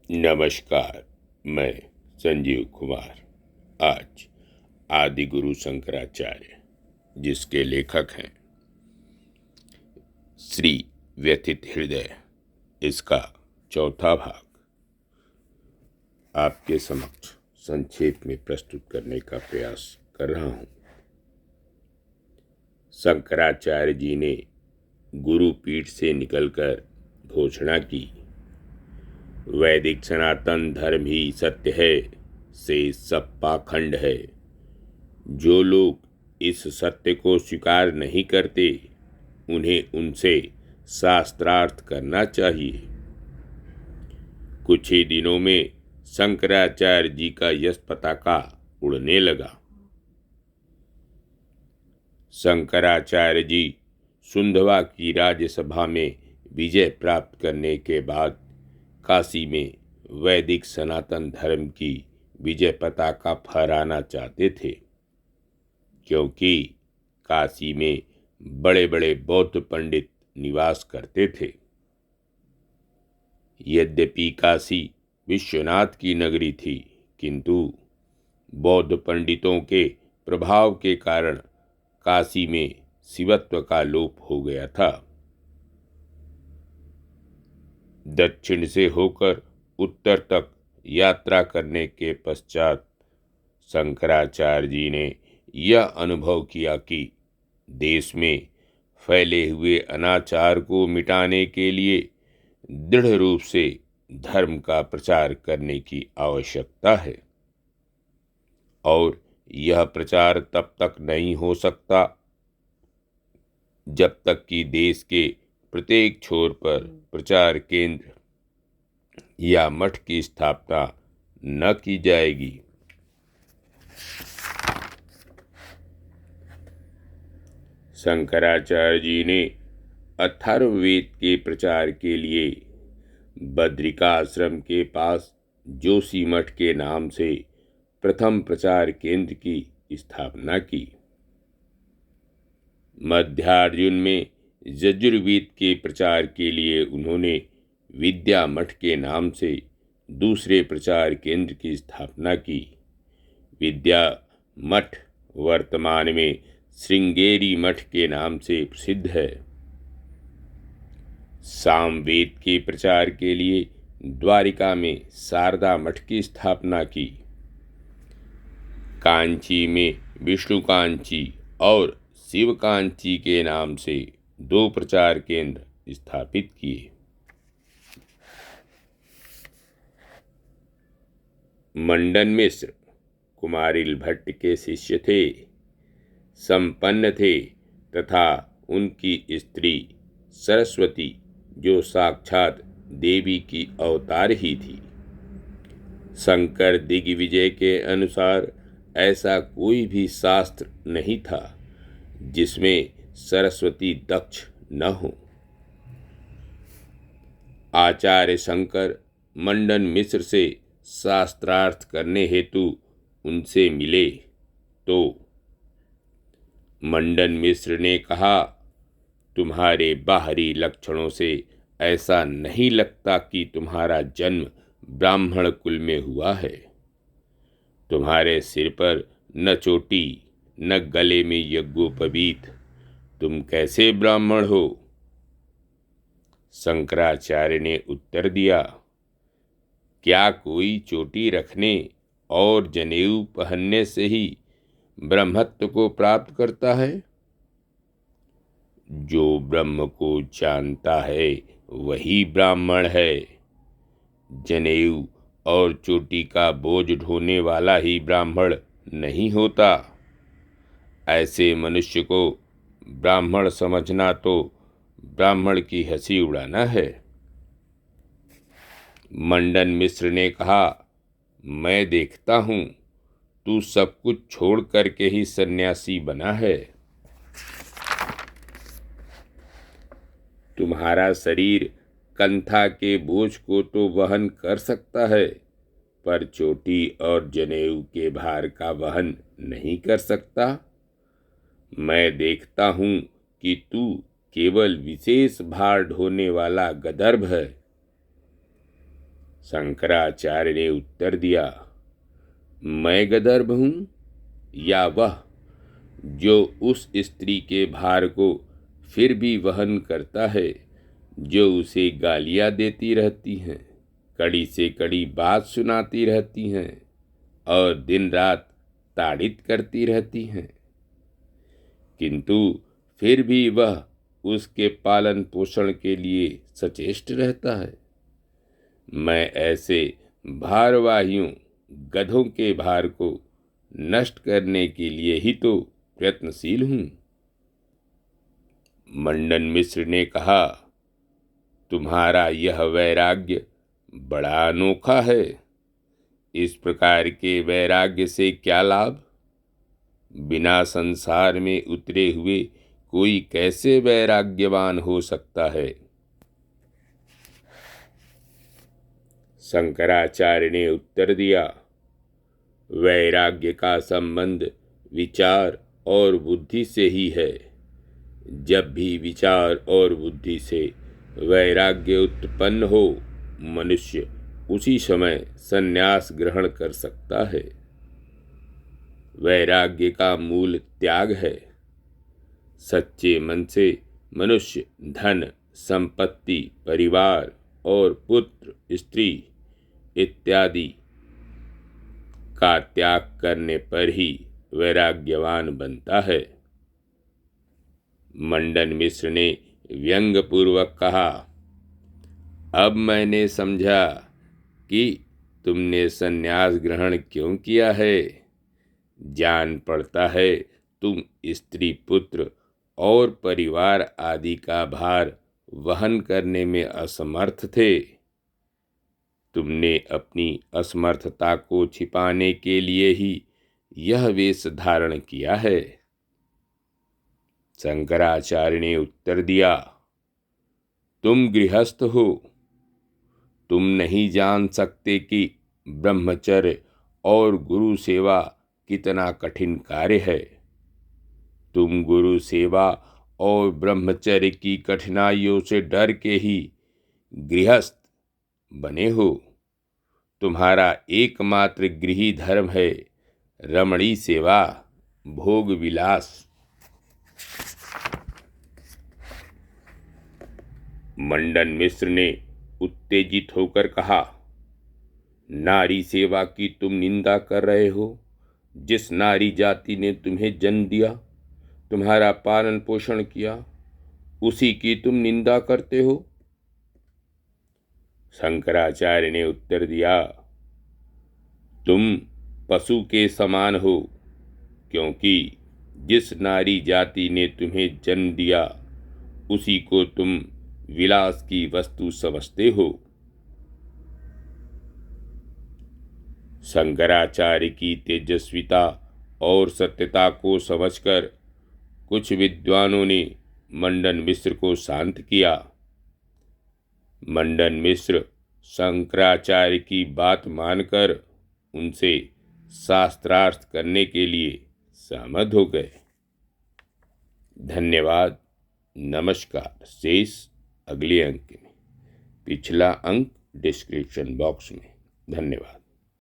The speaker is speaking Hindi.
नमस्कार। मैं संजीव कुमार आज आदि गुरु शंकराचार्य, जिसके लेखक हैं श्री व्यथित हृदय, इसका चौथा भाग आपके समक्ष संक्षेप में प्रस्तुत करने का प्रयास कर रहा हूं। शंकराचार्य जी ने गुरु पीठ से निकलकर घोषणा की, वैदिक सनातन धर्म ही सत्य है, से सब पाखंड है। जो लोग इस सत्य को स्वीकार नहीं करते, उन्हें उनसे शास्त्रार्थ करना चाहिए। कुछ ही दिनों में शंकराचार्य जी का यश पताका उड़ने लगा। शंकराचार्य जी सुंधवा की राज्यसभा में विजय प्राप्त करने के बाद काशी में वैदिक सनातन धर्म की विजय पताका फहराना चाहते थे, क्योंकि काशी में बड़े बड़े बौद्ध पंडित निवास करते थे। यद्यपि काशी विश्वनाथ की नगरी थी, किंतु बौद्ध पंडितों के प्रभाव के कारण काशी में शिवत्व का लोप हो गया था। दक्षिण से होकर उत्तर तक यात्रा करने के पश्चात शंकराचार्य जी ने यह अनुभव किया कि देश में फैले हुए अनाचार को मिटाने के लिए दृढ़ रूप से धर्म का प्रचार करने की आवश्यकता है, और यह प्रचार तब तक नहीं हो सकता जब तक कि देश के प्रत्येक छोर पर प्रचार केंद्र या मठ की स्थापना न की जाएगी। शंकराचार्य जी ने अथर्ववेद के प्रचार के लिए बद्रिका आश्रम के पास जोशी मठ के नाम से प्रथम प्रचार केंद्र की स्थापना की। मध्यार्जुन में यजुर्वेद के प्रचार के लिए उन्होंने विद्या मठ के नाम से दूसरे प्रचार केंद्र की स्थापना की। विद्या मठ वर्तमान में श्रृंगेरी मठ के नाम से प्रसिद्ध है। सामवेद के प्रचार के लिए द्वारिका में शारदा मठ की स्थापना की। कांची में विष्णुकांची और शिवकांची के नाम से 2 प्रचार केंद्र स्थापित किए। मंडन मिश्र कुमारिल भट्ट के शिष्य थे, संपन्न थे तथा उनकी स्त्री सरस्वती, जो साक्षात देवी की अवतार ही थी। शंकर दिग्विजय के अनुसार ऐसा कोई भी शास्त्र नहीं था जिसमें सरस्वती दक्ष न हो। आचार्य शंकर मंडन मिश्र से शास्त्रार्थ करने हेतु उनसे मिले तो मंडन मिश्र ने कहा, तुम्हारे बाहरी लक्षणों से ऐसा नहीं लगता कि तुम्हारा जन्म ब्राह्मण कुल में हुआ है। तुम्हारे सिर पर न चोटी न गले में यज्ञोपवीत, तुम कैसे ब्राह्मण हो? शंकराचार्य ने उत्तर दिया, क्या कोई चोटी रखने और जनेऊ पहनने से ही ब्रह्मत्व को प्राप्त करता है? जो ब्रह्म को जानता है वही ब्राह्मण है। जनेऊ और चोटी का बोझ ढोने वाला ही ब्राह्मण नहीं होता। ऐसे मनुष्य को ब्राह्मण समझना तो ब्राह्मण की हंसी उड़ाना है। मंडन मिश्र ने कहा, मैं देखता हूं तू सब कुछ छोड़ करके ही सन्यासी बना है। तुम्हारा शरीर कंथा के बोझ को तो वहन कर सकता है, पर चोटी और जनेऊ के भार का वहन नहीं कर सकता। मैं देखता हूं कि तू केवल विशेष भार ढोने वाला गदर्भ है। शंकराचार्य ने उत्तर दिया, मैं गदर्भ हूँ या वह जो उस स्त्री के भार को फिर भी वहन करता है, जो उसे गालियाँ देती रहती हैं, कड़ी से कड़ी बात सुनाती रहती हैं और दिन रात ताड़ित करती रहती हैं, किंतु फिर भी वह उसके पालन पोषण के लिए सचेष्ट रहता है। मैं ऐसे भारवाहियों गधों के भार को नष्ट करने के लिए ही तो प्रयत्नशील हूँ। मंडन मिश्र ने कहा, तुम्हारा यह वैराग्य बड़ा अनोखा है। इस प्रकार के वैराग्य से क्या लाभ? बिना संसार में उतरे हुए कोई कैसे वैराग्यवान हो सकता है? शंकराचार्य ने उत्तर दिया, वैराग्य का संबंध विचार और बुद्धि से ही है। जब भी विचार और बुद्धि से वैराग्य उत्पन्न हो, मनुष्य उसी समय संन्यास ग्रहण कर सकता है। वैराग्य का मूल त्याग है। सच्चे मन से मनुष्य धन, संपत्ति, परिवार और पुत्र, स्त्री इत्यादि का त्याग करने पर ही वैराग्यवान बनता है। मंडन मिश्र ने व्यंग्यपूर्वक कहा, अब मैंने समझा कि तुमने संन्यास ग्रहण क्यों किया है। जान पड़ता है तुम स्त्री, पुत्र और परिवार आदि का भार वहन करने में असमर्थ थे। तुमने अपनी असमर्थता को छिपाने के लिए ही यह वेश धारण किया है। शंकराचार्य ने उत्तर दिया, तुम गृहस्थ हो, तुम नहीं जान सकते कि ब्रह्मचर्य और गुरु सेवा कितना कठिन कार्य है। तुम गुरु सेवा और ब्रह्मचर्य की कठिनाइयों से डर के ही गृहस्थ बने हो। तुम्हारा एकमात्र गृही धर्म है रमणी सेवा, भोग विलास। मंडन मिश्र ने उत्तेजित होकर कहा, नारी सेवा की तुम निंदा कर रहे हो। जिस नारी जाति ने तुम्हें जन्म दिया, तुम्हारा पालन पोषण किया, उसी की तुम निंदा करते हो। शंकराचार्य ने उत्तर दिया, तुम पशु के समान हो, क्योंकि जिस नारी जाति ने तुम्हें जन्म दिया, उसी को तुम विलास की वस्तु समझते हो। शंकराचार्य की तेजस्विता और सत्यता को समझकर कुछ विद्वानों ने मंडन मिश्र को शांत किया। मंडन मिश्र शंकराचार्य की बात मानकर उनसे शास्त्रार्थ करने के लिए सहमत हो गए। धन्यवाद। नमस्कार। शेष अगले अंक में, पिछला अंक डिस्क्रिप्शन बॉक्स में। धन्यवाद।